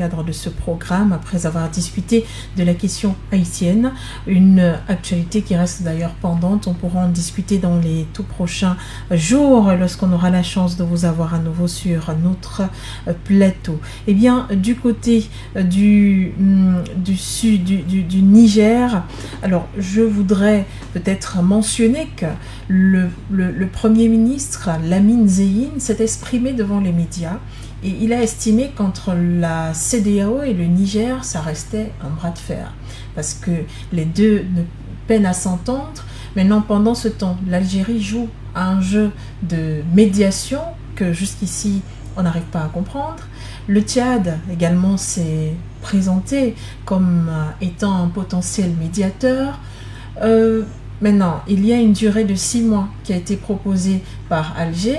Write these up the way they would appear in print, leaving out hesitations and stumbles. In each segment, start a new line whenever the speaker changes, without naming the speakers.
cadre de ce programme, après avoir discuté de la question haïtienne, une actualité qui reste d'ailleurs pendante. On pourra en discuter dans les tout prochains jours lorsqu'on aura la chance de vous avoir à nouveau sur notre plateau. Eh bien, du côté du sud du Niger, alors je voudrais peut-être mentionner que le Premier ministre Lamine Zeine s'est exprimé devant les médias et il a estimé qu'entre la CEDEAO et le Niger, ça restait un bras de fer parce que les deux ne peinent à s'entendre. Maintenant, pendant ce temps, l'Algérie joue à un jeu de médiation que jusqu'ici on n'arrive pas à comprendre. Le Tchad également s'est présenté comme étant un potentiel médiateur. Maintenant, il y a une durée de 6 mois qui a été proposée par Alger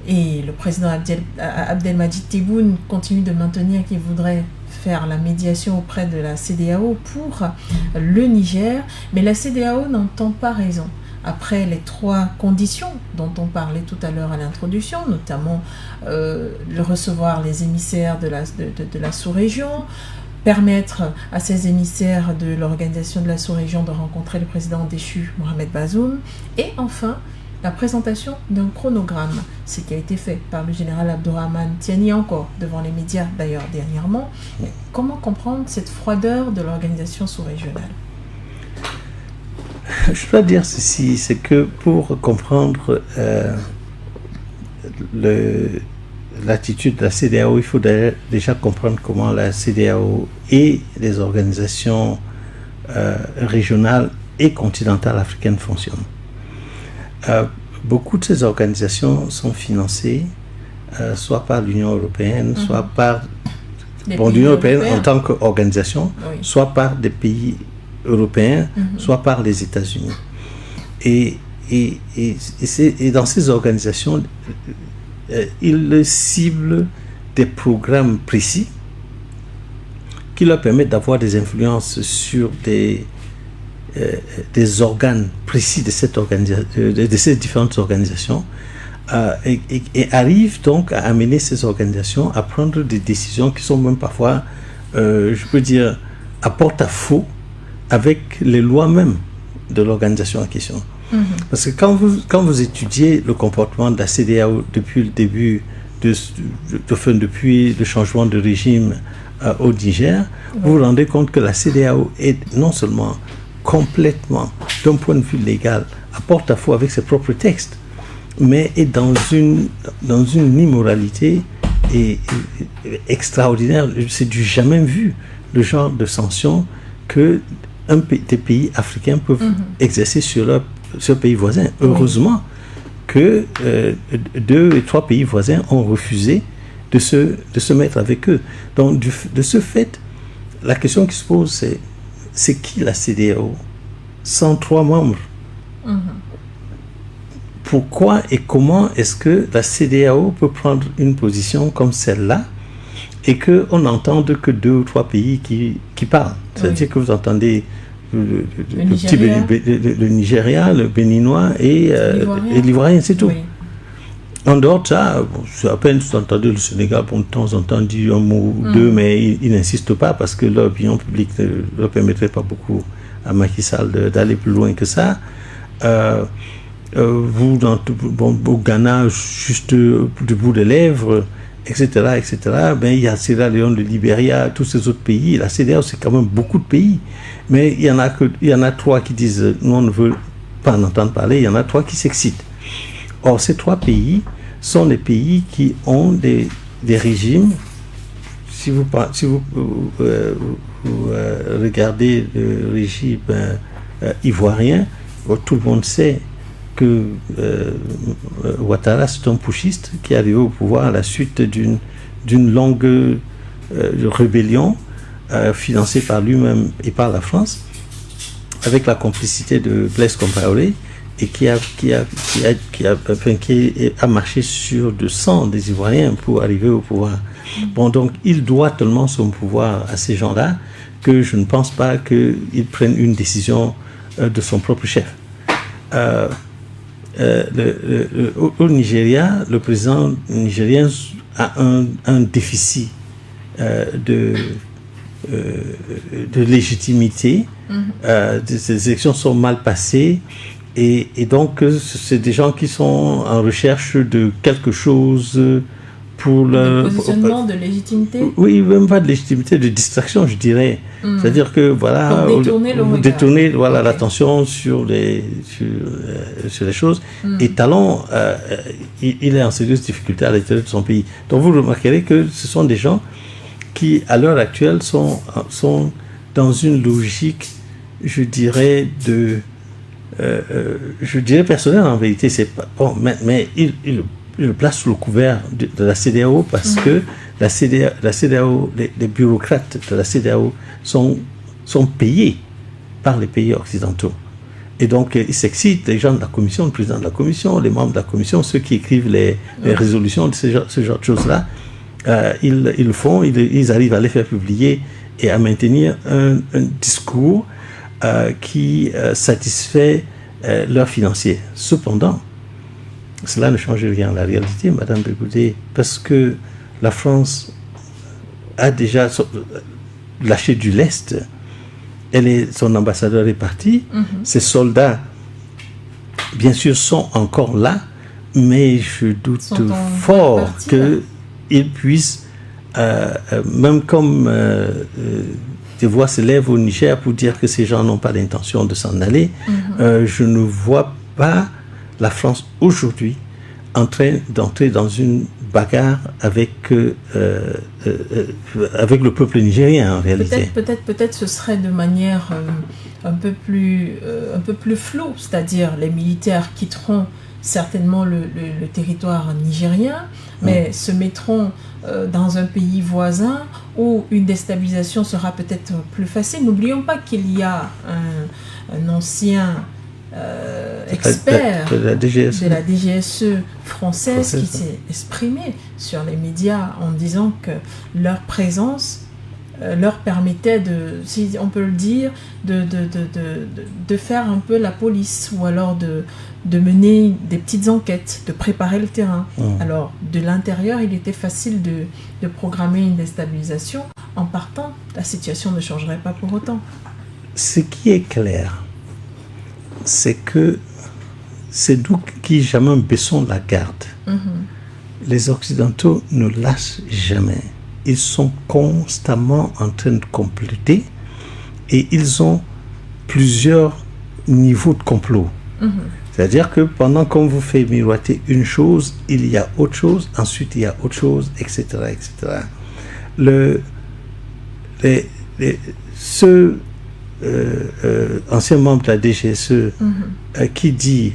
et le président Abdelmadjid Tebboune continue de maintenir qu'il voudrait faire la médiation auprès de la CEDEAO pour le Niger, mais la CEDEAO n'entend pas raison. Après les 3 conditions dont on parlait tout à l'heure à l'introduction, notamment recevoir les émissaires de la sous-région, permettre à ces émissaires de l'organisation de la sous-région de rencontrer le président déchu Mohamed Bazoum, et enfin la présentation d'un chronogramme, ce qui a été fait par le général Abdourahmane Tiani encore devant les médias d'ailleurs dernièrement. Mais comment comprendre cette froideur de l'organisation sous-régionale ?
Je dois dire ceci, c'est que pour comprendre l'attitude de la CEDEAO, il faut déjà comprendre comment la CEDEAO et les organisations régionales et continentales africaines fonctionnent. Beaucoup de ces organisations sont financées soit par l'Union européenne, soit par l'Union européenne en tant qu'organisation, soit par des pays européens, soit par les États-Unis. Et dans ces organisations, ils ciblent des programmes précis qui leur permettent d'avoir des influences sur des organes précis de ces différentes organisations et arrivent donc à amener ces organisations à prendre des décisions qui sont même parfois, je peux dire, à porte-à-faux avec les lois même de l'organisation en question. Parce que quand vous étudiez le comportement de la CEDEAO depuis le début, depuis le changement de régime au Niger, vous vous rendez compte que la CEDEAO est non seulement complètement, d'un point de vue légal, à porte-à-faux avec ses propres textes, mais est dans une immoralité extraordinaire. C'est du jamais vu, le genre de sanctions que des pays africains peuvent exercer sur leur pays voisin. Heureusement que 2 et 3 pays voisins ont refusé de se mettre avec eux. Donc, de ce fait, la question qui se pose, c'est qui la CEDEAO? 103 membres. Pourquoi et comment est-ce que la CEDEAO peut prendre une position comme celle-là et qu'on n'entende que 2 ou 3 pays qui parlent? C'est-à-dire que vous entendez le Nigeria, le Béninois et l'Ivoirien, c'est tout. En dehors de ça, c'est à peine vous entendez le Sénégal pour de temps en temps dire un mot ou 2, mais ils n'insistent pas parce que l'opinion publique ne leur permettrait pas beaucoup à Macky Sall d'aller plus loin que ça. Vous, au Ghana, juste du bout des lèvres, etc., ben, il y a Sierra Leone, le Libéria, tous ces autres pays. La CEDEAO, c'est quand même beaucoup de pays. Mais il y en a 3 qui disent nous, on ne veut pas en entendre parler. Il y en a 3 qui s'excitent. Or, ces 3 pays sont des pays qui ont des régimes. Si vous regardez le régime ivoirien, tout le monde sait que Ouattara, c'est un putschiste qui est arrivé au pouvoir à la suite d'une longue rébellion financée par lui-même et par la France, avec la complicité de Blaise Compaoré, et qui a marché sur le sang des Ivoiriens pour arriver au pouvoir. Bon, donc il doit tellement son pouvoir à ces gens-là que je ne pense pas qu'ils prennent une décision de son propre chef. Au Nigeria, le président nigérien a un déficit de légitimité. Ces élections sont mal passées. Et donc, c'est des gens qui sont en recherche de quelque chose pour
le positionnement de légitimité.
Oui, même pas de légitimité, de distraction, je dirais. C'est-à-dire que, voilà,
pour détourner
l'attention sur les choses. Et Talon, il est en sérieuse difficulté à l'intérieur de son pays. Donc, vous remarquerez que ce sont des gens qui, à l'heure actuelle, sont dans une logique, je dirais, personnelle en vérité. C'est pas bon, mais il le place sous le couvert de la CEDEAO parce que la CEDEAO, les bureaucrates de la CEDEAO sont payés par les pays occidentaux. Et donc, ils s'excitent, les gens de la commission, le président de la commission, les membres de la commission, ceux qui écrivent les résolutions de ce genre de choses-là, ils le font, ils arrivent à les faire publier et à maintenir un discours qui satisfait leurs financiers. Cependant, cela ne change rien à la réalité, Madame Bégoudé, parce que la France a déjà lâché du lest. Son ambassadeur est parti. Ses soldats, bien sûr, sont encore là, mais je doute fort qu'ils puissent, même comme des voix s'élèvent au Niger pour dire que ces gens n'ont pas l'intention de s'en aller, je ne vois pas la France aujourd'hui en train d'entrer dans une bagarre avec le peuple nigérien en réalité.
Peut-être ce serait de manière un peu plus floue, c'est-à-dire les militaires quitteront certainement le territoire nigérien, mais se mettront dans un pays voisin où une déstabilisation sera peut-être plus facile. N'oublions pas qu'il y a un ancien expert de la DGSE française qui s'est exprimé sur les médias en disant que leur présence leur permettait si on peut le dire, de faire un peu la police ou alors de mener des petites enquêtes, de préparer le terrain. Alors, de l'intérieur, il était facile de programmer une déstabilisation. En partant, la situation ne changerait pas pour autant.
Ce qui est clair, c'est que c'est nous qui jamais baissons la garde. Les Occidentaux ne lâchent jamais. Ils sont constamment en train de compléter et ils ont plusieurs niveaux de complot. C'est-à-dire que pendant qu'on vous fait miroiter une chose, il y a autre chose, ensuite il y a autre chose, etc. etc. Ancien membre de la DGSE qui dit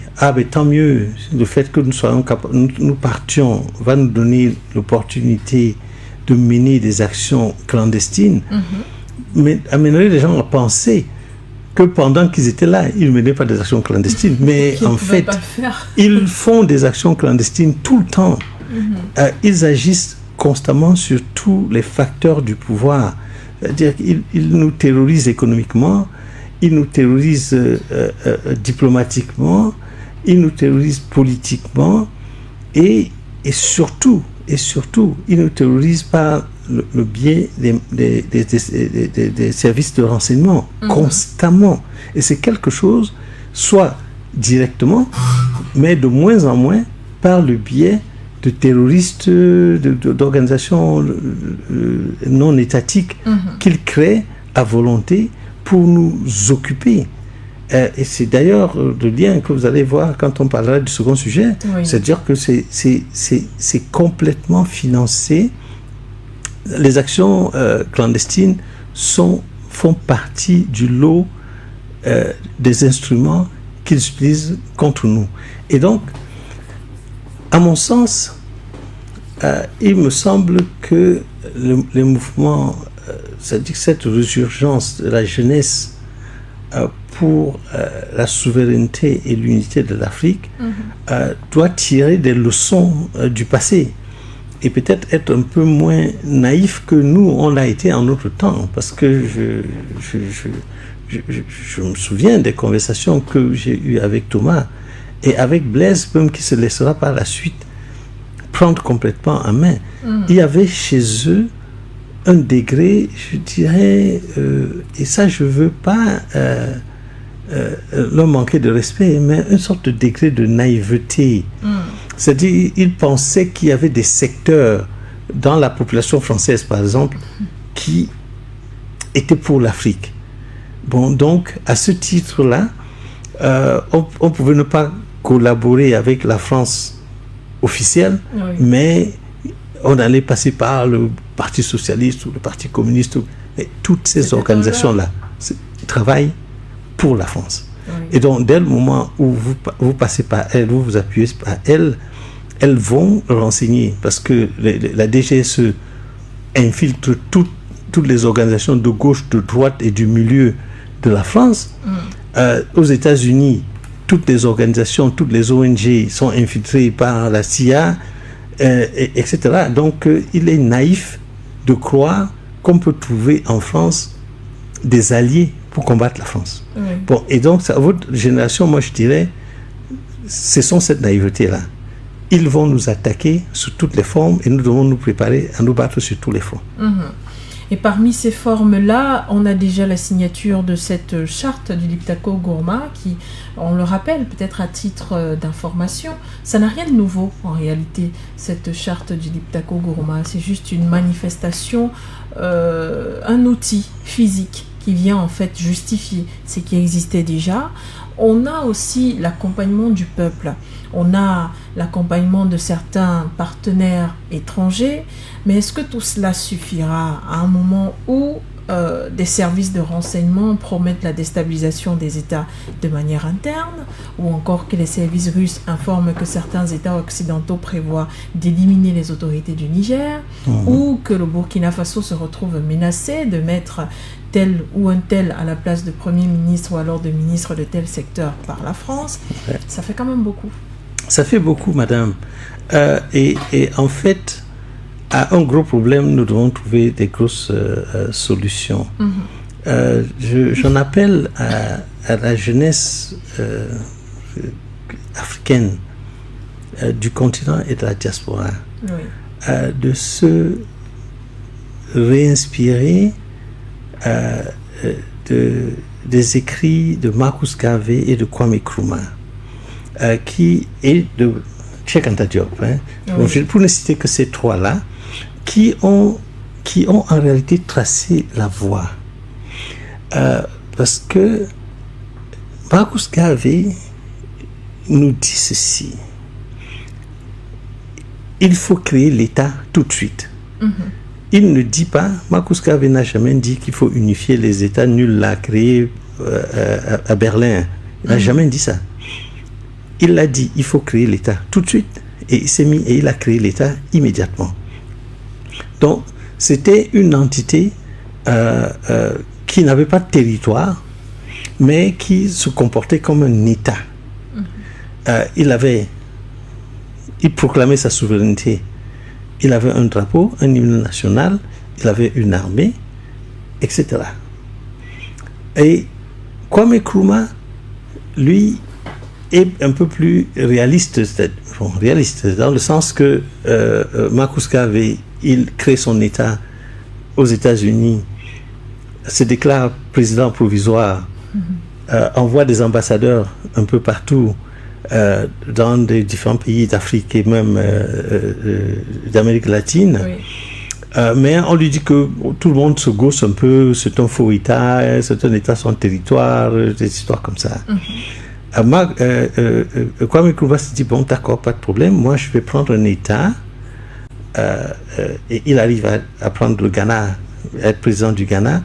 tant mieux, le fait que nous partions va nous donner l'opportunité de mener des actions clandestines, mais amènerait les gens à penser que pendant qu'ils étaient là, ils ne menaient pas des actions clandestines, mais en fait, ils font des actions clandestines tout le temps. Ils agissent constamment sur tous les facteurs du pouvoir. C'est-à-dire qu'ils nous terrorisent économiquement, ils nous terrorisent diplomatiquement, ils nous terrorisent politiquement et surtout, ils nous terrorisent par le biais des services de renseignement constamment. Et c'est quelque chose, soit directement, mais de moins en moins par le biais de terroristes, d'organisations non étatiques qu'ils créent à volonté pour nous occuper. Et c'est d'ailleurs le lien que vous allez voir quand on parlera du second sujet, c'est-à-dire que c'est complètement financé. Les actions clandestines font partie du lot des instruments qu'ils utilisent contre nous. Et donc, à mon sens, il me semble que les mouvements, c'est-à-dire cette résurgence de la jeunesse pour la souveraineté et l'unité de l'Afrique doit tirer des leçons du passé et peut-être être un peu moins naïf que nous, on l'a été en notre temps, parce que je me souviens des conversations que j'ai eues avec Thomas et avec Blaise, même qui se laissera par la suite prendre complètement en main. Il y avait chez eux un degré, je dirais, et ça je ne veux pas leur manquer de respect, mais une sorte de degré de naïveté. C'est-à-dire, ils pensaient qu'il y avait des secteurs dans la population française, par exemple, qui étaient pour l'Afrique. Bon, donc, à ce titre-là, on pouvait ne pas collaborer avec la France officielle, mais on allait passer par le Parti socialiste ou le Parti communiste. Mais toutes ces organisations-là travaillent pour la France. Et donc, dès le moment où vous passez par elles, vous vous appuyez par elles, elles vont renseigner, parce que la DGSE infiltre toutes les organisations de gauche, de droite et du milieu de la France. Aux États-Unis, toutes les organisations, toutes les ONG sont infiltrées par la CIA, etc. Donc, il est naïf de croire qu'on peut trouver en France des alliés pour combattre la France. Bon, et donc, à votre génération, moi je dirais, ce sont cette naïveté-là. Ils vont nous attaquer sous toutes les formes et nous devons nous préparer à nous battre sur tous les fronts.
Et parmi ces formes-là, on a déjà la signature de cette charte du Liptako Gourma qui, on le rappelle peut-être à titre d'information, ça n'a rien de nouveau en réalité, cette charte du Liptako Gourma. C'est juste une manifestation, un outil physique qui vient en fait justifier ce qui existait déjà. On a aussi l'accompagnement du peuple, on a l'accompagnement de certains partenaires étrangers, mais est-ce que tout cela suffira à un moment où des services de renseignement promettent la déstabilisation des États de manière interne, ou encore que les services russes informent que certains États occidentaux prévoient d'éliminer les autorités du Niger, ou que le Burkina Faso se retrouve menacé de mettre tel ou un tel à la place de Premier ministre ou alors de ministre de tel secteur par la France. Ça fait quand même beaucoup.
Ça fait beaucoup, madame. Et en fait, à un gros problème, nous devons trouver des grosses solutions. J'en appelle à la jeunesse africaine du continent et de la diaspora de se réinspirer des écrits de Marcus Garvey et de Kwame Nkrumah, qui est de Cheikh Anta Diop, pour ne citer que ces trois-là, qui ont en réalité tracé la voie. Parce que Marcus Garvey nous dit ceci: il faut créer l'État tout de suite. Il ne dit pas, Marcus Garvey n'a jamais dit qu'il faut unifier les États, nul l'a créé à Berlin. Il n'a jamais dit ça. Il a dit, il faut créer l'État tout de suite. Et il s'est mis et il a créé l'État immédiatement. Donc, c'était une entité qui n'avait pas de territoire, mais qui se comportait comme un État. Il proclamait sa souveraineté. Il avait un drapeau, un hymne national, il avait une armée, etc. Et Kwame Nkrumah, lui, est un peu plus réaliste, réaliste dans le sens que Marcus Garvey, il crée son État aux États-Unis, se déclare président provisoire, envoie des ambassadeurs un peu partout, dans des différents pays d'Afrique et même d'Amérique latine. Mais on lui dit que tout le monde se gausse un peu, c'est un faux État, c'est un État sans territoire, des histoires comme ça. Kwame Nkrumah se dit, bon d'accord, pas de problème, moi je vais prendre un État, et il arrive à prendre le Ghana, à être président du Ghana,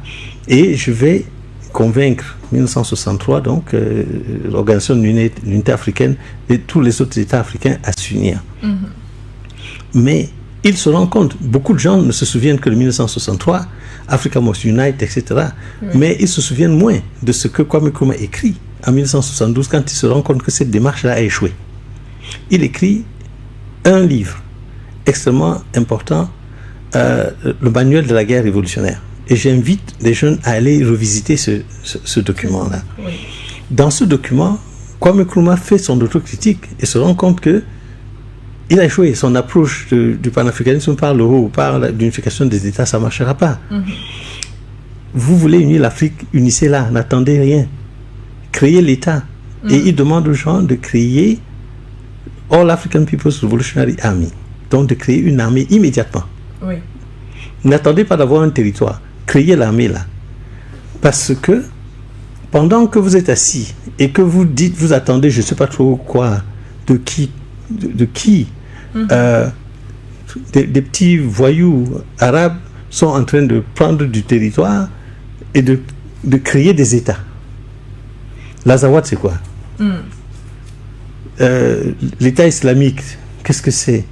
et je vais convaincre 1963 donc l'Organisation de l'Unité africaine et tous les autres États africains à s'unir. Mais il se rend compte, beaucoup de gens ne se souviennent que de 1963, Africa Must Unite, etc. Mais ils se souviennent moins de ce que Kwame Nkrumah écrit en 1972 quand il se rend compte que cette démarche-là a échoué. Il écrit un livre extrêmement important, le manuel de la guerre révolutionnaire. Et j'invite les jeunes à aller revisiter ce document-là. Dans ce document, Kwame Nkrumah fait son autocritique et se rend compte que Il a échoué. Son approche du panafricanisme par le haut, par l'unification des États, ça ne marchera pas. Vous voulez unir l'Afrique, unissez-la, n'attendez rien. Créez l'État. Et il demande aux gens de créer All African People's Revolutionary Army. Donc de créer une armée immédiatement.
Oui.
N'attendez pas d'avoir un territoire. Créez l'armée là. Parce que pendant que vous êtes assis et que vous dites, vous attendez, je ne sais pas trop quoi, de qui des petits voyous arabes sont en train de prendre du territoire et de créer des États. L'Azawad, c'est quoi? L'État islamique, qu'est-ce que c'est?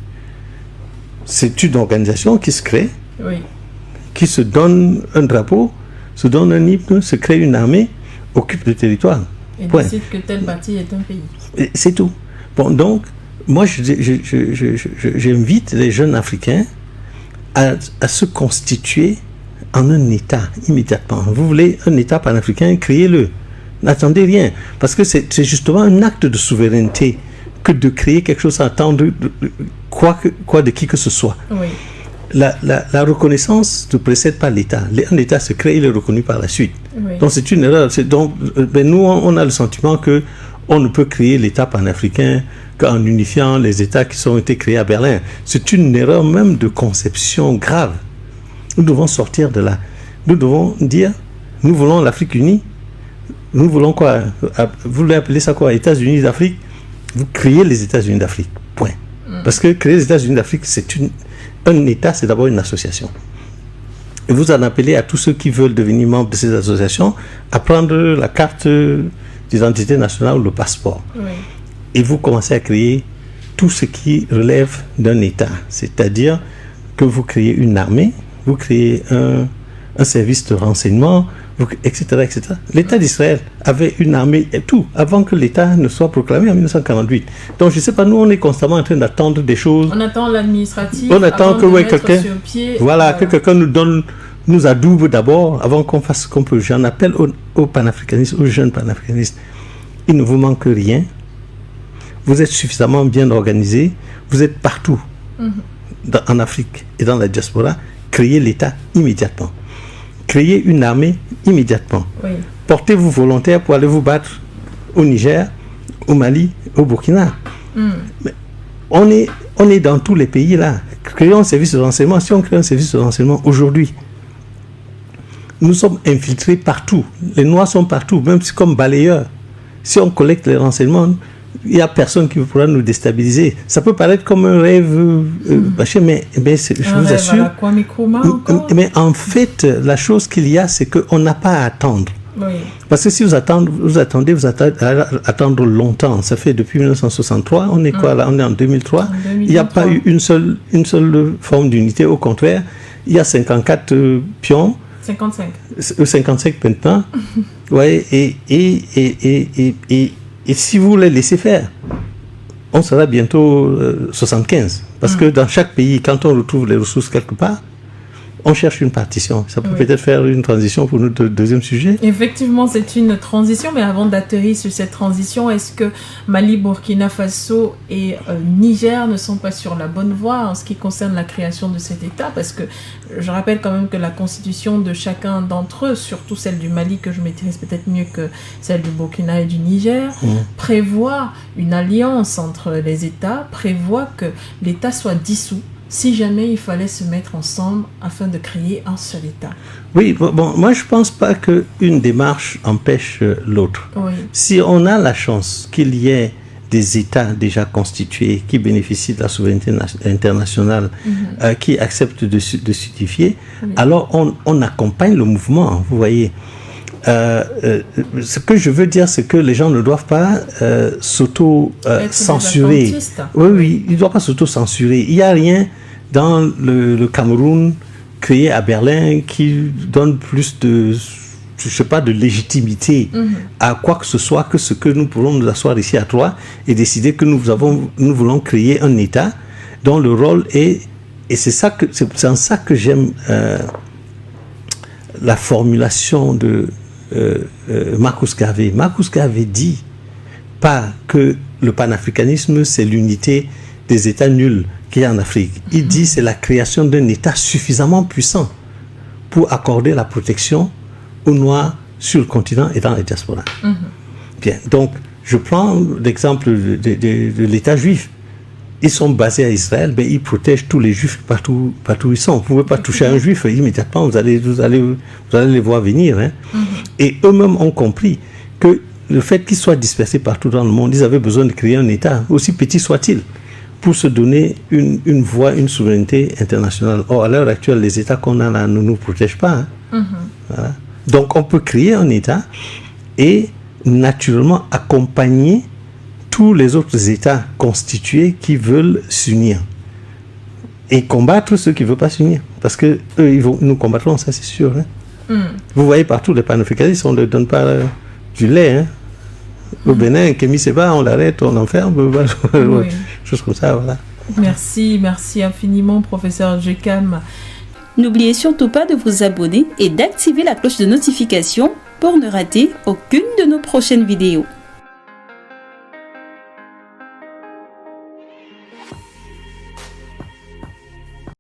C'est une organisation qui se crée, qui se donne un drapeau, se donne un hymne, se crée une armée, occupe le territoire.
Et décide que tel bâti est un pays.
Et c'est tout. Bon, donc, moi, j'invite les jeunes Africains à se constituer en un État immédiatement. Vous voulez un État panafricain, créez-le. N'attendez rien. Parce que c'est justement un acte de souveraineté que de créer quelque chose à attendre de qui que ce soit.
Oui.
La reconnaissance ne précède pas l'État. Un État se crée, il est reconnu par la suite.
Oui.
Donc c'est une erreur. Donc, nous, on a le sentiment que on ne peut créer l'État panafricain qu'en unifiant les États qui ont été créés à Berlin. C'est une erreur même de conception grave. Nous devons sortir de là. Nous devons dire, nous voulons l'Afrique unie. Nous voulons quoi? Vous voulez appeler ça quoi? États-Unis d'Afrique? Vous créez les États-Unis d'Afrique. Point. Parce que créer les États-Unis d'Afrique, un État, c'est d'abord une association. Et vous en appelez à tous ceux qui veulent devenir membres de ces associations à prendre la carte d'identité nationale ou le passeport.
Oui.
Et vous commencez à créer tout ce qui relève d'un État. C'est-à-dire que vous créez une armée, vous créez un service de renseignement, etc., etc. L'État d'Israël avait une armée et tout, avant que l'État ne soit proclamé en 1948. Donc, je ne sais pas, nous, on est constamment en train d'attendre des choses.
On attend l'administratif.
On attend que quelqu'un,
voilà,
que quelqu'un nous adoube d'abord, avant qu'on fasse ce qu'on peut. J'en appelle aux panafricanistes, aux jeunes panafricanistes. Il ne vous manque rien. Vous êtes suffisamment bien organisés. Vous êtes partout, en Afrique et dans la diaspora. Créez l'État immédiatement. Créez une armée immédiatement.
Oui.
Portez-vous volontaire pour aller vous battre au Niger, au Mali, au Burkina. Mais on est dans tous les pays là. Créons un service de renseignement. Si on crée un service de renseignement aujourd'hui, nous sommes infiltrés partout. Les Noirs sont partout, même si comme balayeurs. Si on collecte les renseignements, il n'y a personne qui pourra nous déstabiliser. Ça peut paraître comme un rêve bâché, mais je vous assure. Mais en fait, la chose qu'il y a, c'est qu'on n'a pas à attendre.
Oui.
Parce que si vous attendez attendre longtemps. Ça fait depuis 1963, on est quoi là? On est en 2003. Il n'y a pas eu une seule forme d'unité. Au contraire, il y a 54 pions. 55 maintenant. Ouais, et si vous les laissez faire, on sera bientôt 75. Parce que dans chaque pays, quand on retrouve les ressources quelque part, on cherche une partition. Ça peut peut-être faire une transition pour notre deuxième sujet.
Effectivement, c'est une transition, mais avant d'atterrir sur cette transition, est-ce que Mali, Burkina Faso et Niger ne sont pas sur la bonne voie en ce qui concerne la création de cet État? Parce que je rappelle quand même que la constitution de chacun d'entre eux, surtout celle du Mali, que je maîtrise peut-être mieux que celle du Burkina et du Niger, prévoit une alliance entre les États, prévoit que l'État soit dissous si jamais il fallait se mettre ensemble afin de créer un seul État.
Oui, bon, moi je ne pense pas qu'une démarche empêche l'autre.
Oui.
Si on a la chance qu'il y ait des États déjà constitués qui bénéficient de la souveraineté internationale, qui acceptent de s'unifier, alors on accompagne le mouvement, vous voyez. Ce que je veux dire, c'est que les gens ne doivent pas s'auto-censurer. Oui, ils ne doivent pas s'auto-censurer. Il n'y a rien dans le Cameroun créé à Berlin qui donne plus de, je sais pas, de légitimité à quoi que ce soit que ce que nous pourrons nous asseoir ici à Troyes et décider que nous voulons créer un État dont le rôle est, et c'est en ça que j'aime la formulation de Marcus Garvey. Marcus Garvey dit pas que le panafricanisme c'est l'unité des États nuls qu'il y a en Afrique. Il dit que c'est la création d'un État suffisamment puissant pour accorder la protection aux Noirs sur le continent et dans les diasporas. Bien, donc je prends l'exemple de l'État juif. Ils sont basés à Israël, mais ils protègent tous les juifs partout où ils sont. Vous ne pouvez pas toucher un juif immédiatement, vous allez les voir venir. Hein. Et eux-mêmes ont compris que le fait qu'ils soient dispersés partout dans le monde, ils avaient besoin de créer un État, aussi petit soit-il, pour se donner une voix, une souveraineté internationale. Or, à l'heure actuelle, les États qu'on a là ne nous protègent pas. Hein. Voilà. Donc, on peut créer un État et naturellement accompagner tous les autres États constitués qui veulent s'unir et combattre ceux qui ne veulent pas s'unir, parce que eux nous combattront, ça c'est sûr. Hein. Vous voyez partout les panafricanistes, on ne leur donne pas du lait. Hein. Au Bénin, Kémy Séba, on l'arrête, on l'enferme, choses comme ça, voilà.
Merci infiniment, professeur Djekam.
N'oubliez surtout pas de vous abonner et d'activer la cloche de notification pour ne rater aucune de nos prochaines vidéos.